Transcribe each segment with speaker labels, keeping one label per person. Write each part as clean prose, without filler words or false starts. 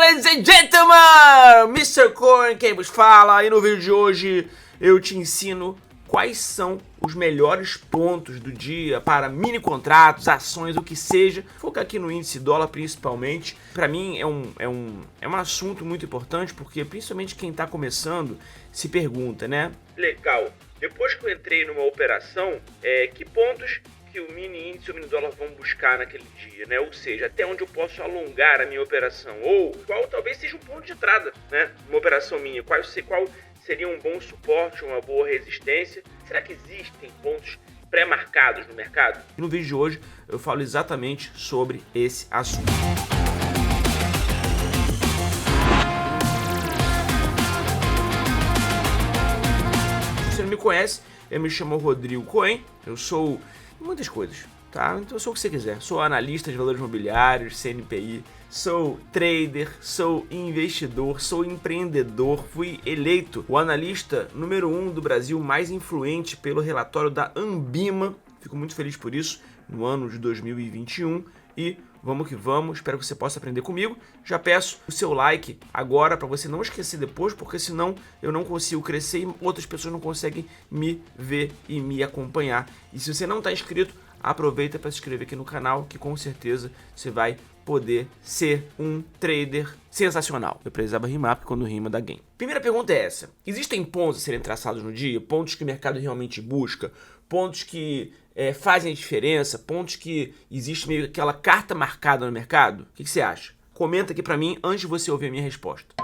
Speaker 1: ladies and gentlemen! Mr. Coin, quem vos fala, e no vídeo de hoje eu te ensino quais são os melhores pontos do dia para mini contratos, ações, o que seja. Focar aqui no índice dólar principalmente. Para mim é um assunto muito importante, porque principalmente quem está começando se pergunta, né? Legal, depois que eu entrei numa operação, que pontos que o mini índice e o mini dólar vão buscar naquele dia, né? Ou seja, até onde eu posso alongar a minha operação, ou qual talvez seja um ponto de entrada, né? Uma operação minha, qual seria um bom suporte, uma boa resistência? Será que existem pontos pré-marcados no mercado? No vídeo de hoje eu falo exatamente sobre esse assunto. Se você não me conhece, eu me chamo Rodrigo Cohen, eu sou muitas coisas, tá? Então eu sou o que você quiser. Sou analista de valores imobiliários, CNPI, sou trader, sou investidor, sou empreendedor, fui eleito o analista número 1 do Brasil mais influente pelo relatório da Ambima. Fico muito feliz por isso, no ano de 2021. E vamos que vamos, espero que você possa aprender comigo. Já peço o seu like agora para você não esquecer depois, porque senão eu não consigo crescer e outras pessoas não conseguem me ver e me acompanhar. E se você não está inscrito, aproveita para se inscrever aqui no canal, que com certeza você vai poder ser um trader sensacional. Eu precisava rimar, porque quando rima dá gain. Primeira pergunta é essa: existem pontos a serem traçados no dia? Pontos que o mercado realmente busca? Pontos que fazem a diferença? Pontos que existe meio aquela carta marcada no mercado? O que você acha? Comenta aqui pra mim antes de você ouvir a minha resposta.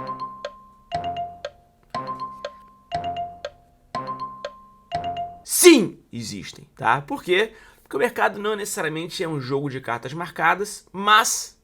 Speaker 1: Sim, existem, tá? Por quê? Porque o mercado não necessariamente é um jogo de cartas marcadas, mas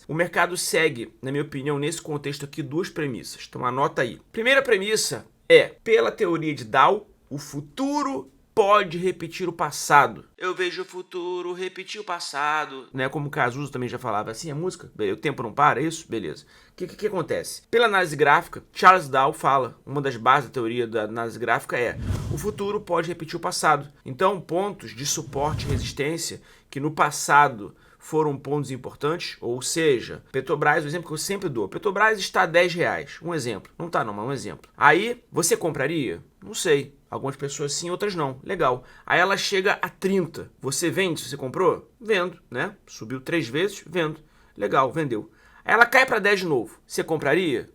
Speaker 1: o mercado segue, na minha opinião, nesse contexto aqui, duas premissas. Então anota aí. Primeira premissa é, pela teoria de Dow, o futuro pode repetir o passado. Eu vejo o futuro repetir o passado. Né? Como o Cazuza também já falava assim, a música, o tempo não para, é isso? Beleza. O que acontece? Pela análise gráfica, Charles Dow fala, uma das bases da teoria da análise gráfica é: o futuro pode repetir o passado. Então, pontos de suporte e resistência que no passado foram pontos importantes, ou seja, Petrobras, o exemplo que eu sempre dou, Petrobras está a R$10, um exemplo, não está não, mas um exemplo. Aí, você compraria? Não sei, algumas pessoas sim, outras não, legal. Aí ela chega a 30, você vende se você comprou? Vendo, né? Subiu 3 vezes, vendo, legal, vendeu. Aí ela cai para 10 de novo, você compraria?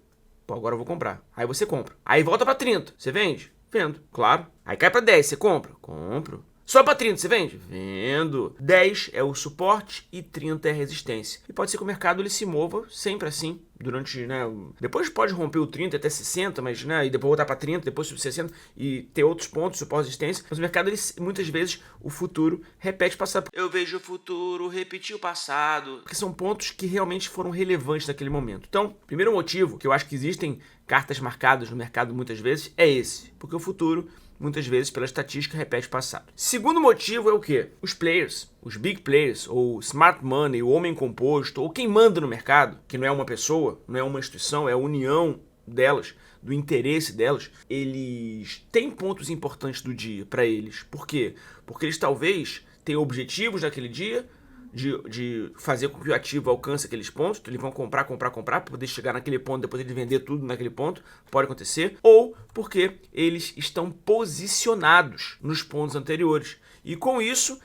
Speaker 1: Pô, agora eu vou comprar. Aí você compra. Aí volta para 30, você vende? Vendo, claro. Aí cai para 10, você compra? Compro. Só para 30, você vende? Vendo. 10 é o suporte e 30 é a resistência. E pode ser que o mercado ele se mova sempre assim, durante, né? Depois pode romper o 30 até 60, mas, né? E depois voltar para 30, depois subir 60 e ter outros pontos, suporte e resistência. Mas o mercado, ele, muitas vezes, o futuro repete o passado. Eu vejo o futuro repetir o passado. Porque são pontos que realmente foram relevantes naquele momento. Então, primeiro motivo que eu acho que existem cartas marcadas no mercado muitas vezes é esse. Porque o futuro, muitas vezes, pela estatística, repete o passado. Segundo motivo é o quê? Os players, os big players, ou smart money, o homem composto, ou quem manda no mercado, que não é uma pessoa, não é uma instituição, é a união delas, do interesse delas, eles têm pontos importantes do dia para eles. Por quê? Porque eles talvez tenham objetivos naquele dia, de fazer com que o ativo alcance aqueles pontos. Então eles vão comprar para poder chegar naquele ponto, depois ele vender tudo naquele ponto, pode acontecer, ou porque eles estão posicionados nos pontos anteriores, e com isso,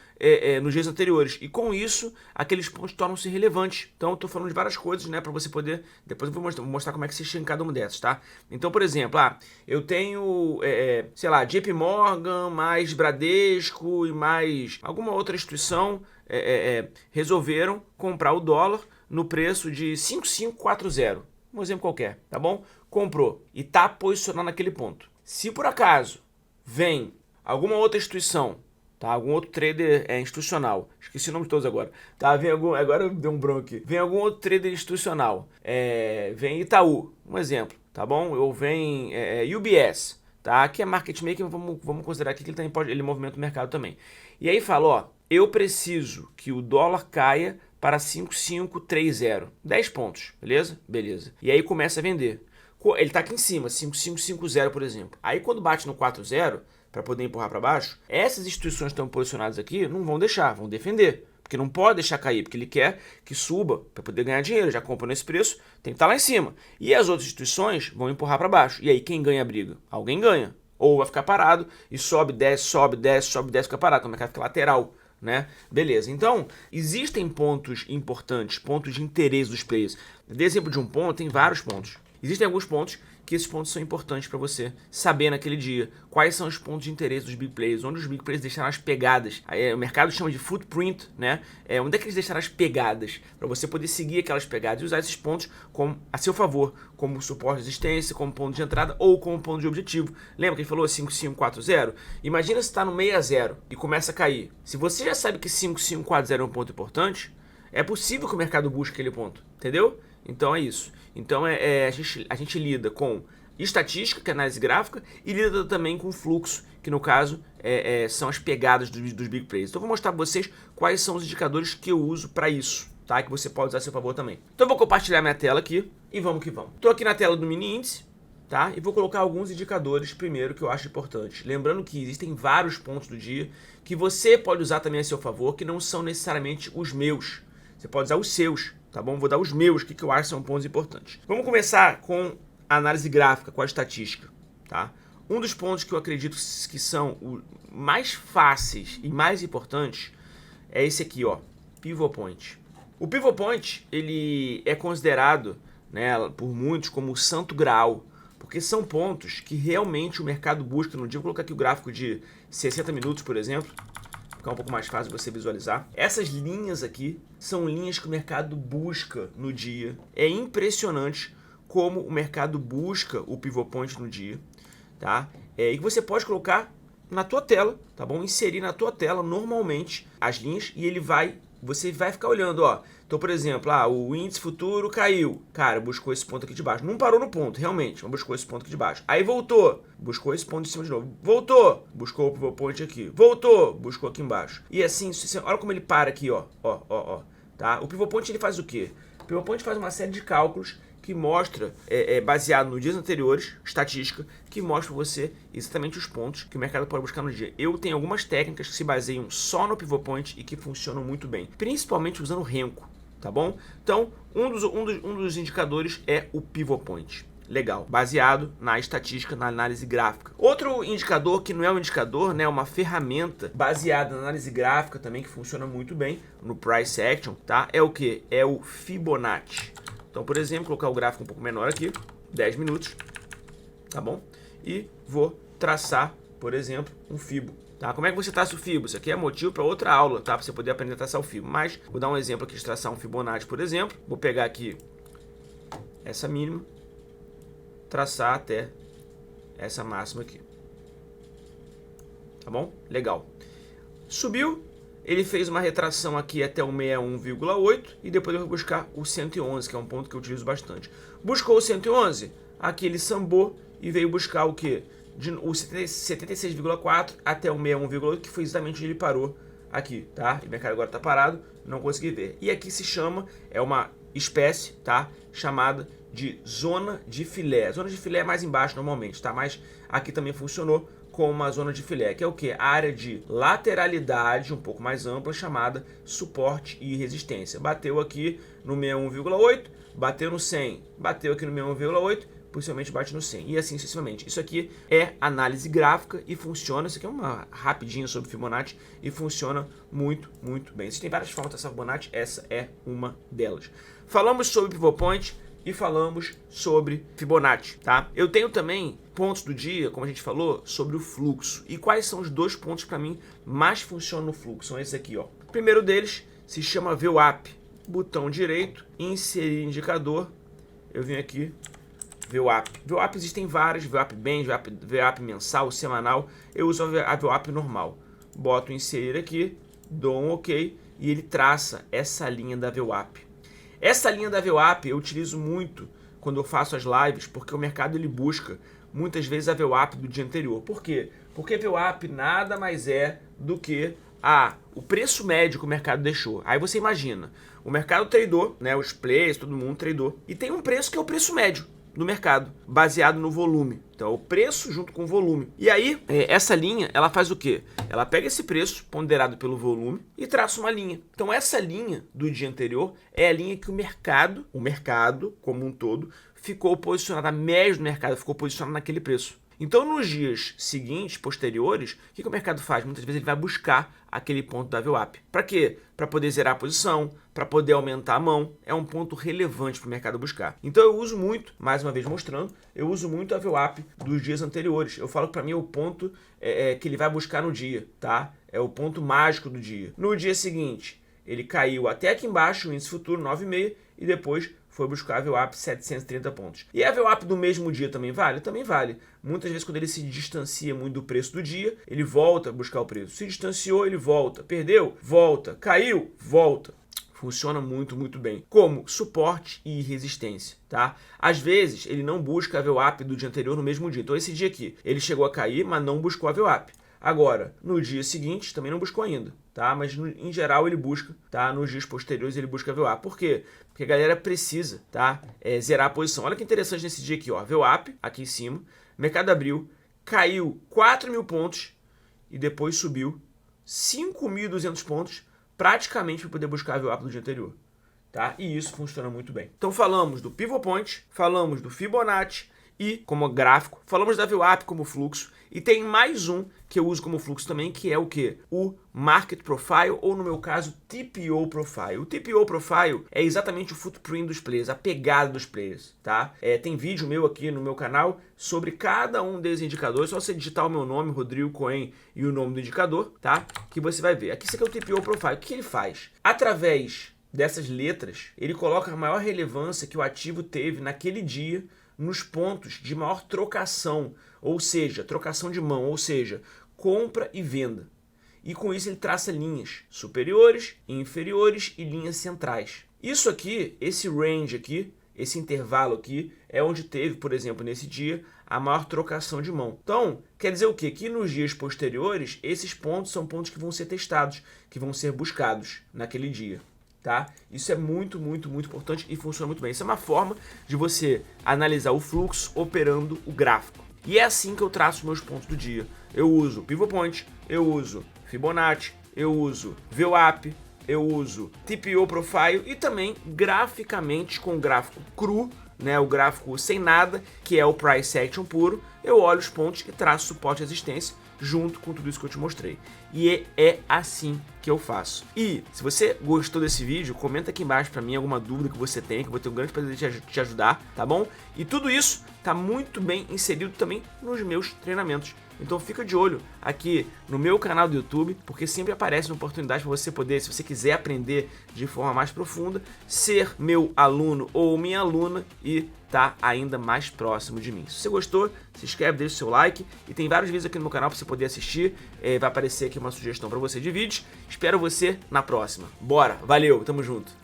Speaker 1: nos dias anteriores, e com isso, aqueles pontos tornam-se relevantes. Então eu estou falando de várias coisas, né, para você poder, depois eu vou mostrar como é que se chega em cada uma dessas, tá? Então, por exemplo, eu tenho, sei lá, JP Morgan, mais Bradesco e mais alguma outra instituição, resolveram comprar o dólar no preço de 5,540, um exemplo qualquer, tá bom? Comprou e tá posicionado naquele ponto. Se por acaso vem alguma outra instituição, tá? Algum outro trader institucional, esqueci o nome de todos agora, tá? Agora deu um branco aqui. Vem algum outro trader institucional, vem Itaú, um exemplo, tá bom? Ou vem UBS, tá? Aqui é market maker, vamos considerar aqui que ele movimenta o mercado também. E aí fala, ó, eu preciso que o dólar caia para 5,530. 10 pontos, beleza? Beleza. E aí começa a vender. Ele está aqui em cima, 5,550, por exemplo. Aí quando bate no 4,0, para poder empurrar para baixo, essas instituições que estão posicionadas aqui não vão deixar, vão defender. porque não pode deixar cair, porque ele quer que suba para poder ganhar dinheiro, já compra nesse preço, tem que estar lá em cima. E as outras instituições vão empurrar para baixo. E aí quem ganha a briga? Alguém ganha. Ou vai ficar parado e sobe, desce, sobe, desce, sobe, desce, fica parado, o mercado fica lateral, né? Beleza, então existem pontos importantes, pontos de interesse dos players. De exemplo de um ponto, tem vários pontos. Existem alguns pontos que esses pontos são importantes para você saber naquele dia quais são os pontos de interesse dos big players, onde os big players deixaram as pegadas. O mercado chama de footprint, né? Onde é que eles deixaram as pegadas, para você poder seguir aquelas pegadas e usar esses pontos a seu favor, como suporte de resistência, como ponto de entrada ou como ponto de objetivo. Lembra que ele falou 5540? Imagina se está no 60 e começa a cair. Se você já sabe que 5540 é um ponto importante, é possível que o mercado busque aquele ponto, entendeu? Então é isso. Então a gente lida com estatística, que é análise gráfica, e lida também com fluxo, que no caso são as pegadas dos big players. Então eu vou mostrar para vocês quais são os indicadores que eu uso para isso, tá? Que você pode usar a seu favor também. Então eu vou compartilhar minha tela aqui e vamos que vamos. Estou aqui na tela do mini índice, tá? E vou colocar alguns indicadores primeiro que eu acho importante. Lembrando que existem vários pontos do dia que você pode usar também a seu favor, que não são necessariamente os meus. Você pode usar os seus, tá bom? Vou dar os meus, que eu acho que são pontos importantes. Vamos começar com a análise gráfica, com a estatística, tá? Um dos pontos que eu acredito que são os mais fáceis e mais importantes é esse aqui, ó, Pivot Point. O Pivot Point, ele é considerado, né, por muitos como o santo graal, porque são pontos que realmente o mercado busca no dia. Vou colocar aqui o gráfico de 60 minutos, por exemplo, ficar um pouco mais fácil você visualizar. Essas linhas aqui são linhas que o mercado busca no dia. É impressionante como o mercado busca o pivot point no dia, tá? E você pode colocar na tua tela, tá bom? Inserir na tua tela normalmente as linhas e você vai ficar olhando, ó. Então, por exemplo, o índice futuro caiu. Cara, buscou esse ponto aqui de baixo. Não parou no ponto, realmente, mas buscou esse ponto aqui de baixo. Aí voltou, buscou esse ponto de cima de novo. Voltou, buscou o pivot point aqui. Voltou, buscou aqui embaixo. E assim, olha como ele para aqui, ó. Tá? O pivot point ele faz o quê? O pivot point faz uma série de cálculos que mostra, baseado nos dias anteriores, estatística, que mostra para você exatamente os pontos que o mercado pode buscar no dia. Eu tenho algumas técnicas que se baseiam só no pivot point e que funcionam muito bem, principalmente usando o Renko, tá bom? Então, um dos indicadores é o pivot point. Legal, baseado na estatística, na análise gráfica. Outro indicador, que não é um indicador, né, é uma ferramenta baseada na análise gráfica também, que funciona muito bem no Price Action, tá? É o que? É o Fibonacci. Então, por exemplo, colocar o gráfico um pouco menor aqui, 10 minutos, tá bom? E vou traçar, por exemplo, um Fibo. Tá? Como é que você traça o Fibo? Isso aqui é motivo para outra aula, tá? Para você poder aprender a traçar o Fibo. Mas vou dar um exemplo aqui de traçar um Fibonacci, por exemplo. Vou pegar aqui essa mínima, traçar até essa máxima aqui. Tá bom? Legal. Subiu. Ele fez uma retração aqui até o 61,8 e depois eu vou buscar o 111, que é um ponto que eu utilizo bastante. Buscou o 111, aqui ele sambou e veio buscar o quê? O 76,4 até o 61,8, que foi exatamente onde ele parou aqui, tá? E o mercado agora está parado, não consegui ver. E aqui se chama, é uma espécie, tá? Chamada de zona de filé. Zona de filé é mais embaixo normalmente, tá? Mas aqui também funcionou com uma zona de filé, que é o que? A área de lateralidade um pouco mais ampla, chamada suporte e resistência. Bateu aqui no 61,8, bateu no 100, bateu aqui no 61,8, possivelmente bate no 100, e assim sucessivamente. Isso aqui é análise gráfica e funciona. Isso aqui é uma rapidinha sobre Fibonacci e funciona muito, muito bem. Existem várias formas dessa Fibonacci, essa é uma delas. Falamos sobre Pivot Point e falamos sobre Fibonacci, tá? Eu tenho também pontos do dia, como a gente falou, sobre o fluxo. E quais são os dois pontos para mim mais funcionam no fluxo? São esses aqui, ó. O primeiro deles se chama VWAP. Botão direito, inserir indicador. Eu venho aqui, VWAP. VWAP existem vários, VWAP Band, VWAP mensal, semanal. Eu uso a VWAP normal. Boto inserir aqui, dou um OK e ele traça essa linha da VWAP. Essa linha da VWAP eu utilizo muito quando eu faço as lives, porque o mercado ele busca muitas vezes a VWAP do dia anterior. Por quê? Porque a VWAP nada mais é do que o preço médio que o mercado deixou. Aí você imagina, o mercado tradou, né, os players, todo mundo tradou, e tem um preço que é o preço médio. do mercado, baseado no volume. Então, o preço junto com o volume. E aí, essa linha, ela faz o quê? Ela pega esse preço ponderado pelo volume e traça uma linha. Então, essa linha do dia anterior é a linha que o mercado como um todo, ficou posicionado, a média do mercado ficou posicionada naquele preço. Então, nos dias seguintes, posteriores, o que o mercado faz? Muitas vezes ele vai buscar aquele ponto da VWAP. Para quê? Para poder zerar a posição, para poder aumentar a mão. É um ponto relevante para o mercado buscar. Então, eu uso muito, mais uma vez mostrando, eu uso muito a VWAP dos dias anteriores. Eu falo que para mim é o ponto que ele vai buscar no dia, tá? É o ponto mágico do dia. No dia seguinte, ele caiu até aqui embaixo, o índice futuro 9,5, e depois foi buscar a VWAP 730 pontos. E a VWAP do mesmo dia também vale? Também vale. Muitas vezes quando ele se distancia muito do preço do dia, ele volta a buscar o preço. Se distanciou, ele volta. Perdeu? Volta. Caiu? Volta. Funciona muito, muito bem. Como suporte e resistência, tá? Às vezes, ele não busca a VWAP do dia anterior no mesmo dia. Então, esse dia aqui, ele chegou a cair, mas não buscou a VWAP. Agora, no dia seguinte, também não buscou ainda, tá? Mas, em geral, ele busca, tá? Nos dias posteriores, ele busca a VWAP. Por quê? Porque a galera precisa, tá? Zerar a posição. Olha que interessante nesse dia aqui, ó. VWAP, aqui em cima. Mercado abriu, caiu 4.000 pontos e depois subiu 5.200 pontos praticamente para poder buscar a VWAP do dia anterior, tá? E isso funciona muito bem. Então, falamos do Pivot Point, falamos do Fibonacci, e como gráfico, falamos da VWAP como fluxo, e tem mais um que eu uso como fluxo também, que é o quê? O Market Profile, ou no meu caso, TPO Profile. O TPO Profile é exatamente o footprint dos players, a pegada dos players, tá? Tem vídeo meu aqui no meu canal sobre cada um desses indicadores, só você digitar o meu nome, Rodrigo Cohen, e o nome do indicador, tá? Que você vai ver. Aqui isso aqui é o TPO Profile. O que ele faz? Através dessas letras, ele coloca a maior relevância que o ativo teve naquele dia, nos pontos de maior trocação, ou seja, trocação de mão, ou seja, compra e venda. E com isso ele traça linhas superiores, inferiores e linhas centrais. Isso aqui, esse range aqui, esse intervalo aqui, é onde teve, por exemplo, nesse dia, a maior trocação de mão. Então, quer dizer o quê? Que nos dias posteriores, esses pontos são pontos que vão ser testados, que vão ser buscados naquele dia. Tá? Isso é muito, muito, muito importante e funciona muito bem. Isso é uma forma de você analisar o fluxo operando o gráfico. E é assim que eu traço meus pontos do dia. Eu uso Pivot Point, eu uso Fibonacci, eu uso VWAP, eu uso TPO Profile e também graficamente com o gráfico cru, né, o gráfico sem nada, que é o Price Action puro. Eu olho os pontos e traço suporte e resistência junto com tudo isso que eu te mostrei. E é assim que eu faço. E se você gostou desse vídeo, comenta aqui embaixo pra mim alguma dúvida que você tem, que eu vou ter um grande prazer de te ajudar, tá bom? E tudo isso tá muito bem inserido também nos meus treinamentos. Então fica de olho aqui no meu canal do YouTube, porque sempre aparece uma oportunidade para você poder, se você quiser aprender de forma mais profunda, ser meu aluno ou minha aluna e tá ainda mais próximo de mim. Se você gostou, se inscreve, deixa o seu like, e tem vários vídeos aqui no meu canal para você poder assistir. Vai aparecer aqui uma sugestão para você de vídeos. Espero você na próxima. Bora, valeu, tamo junto!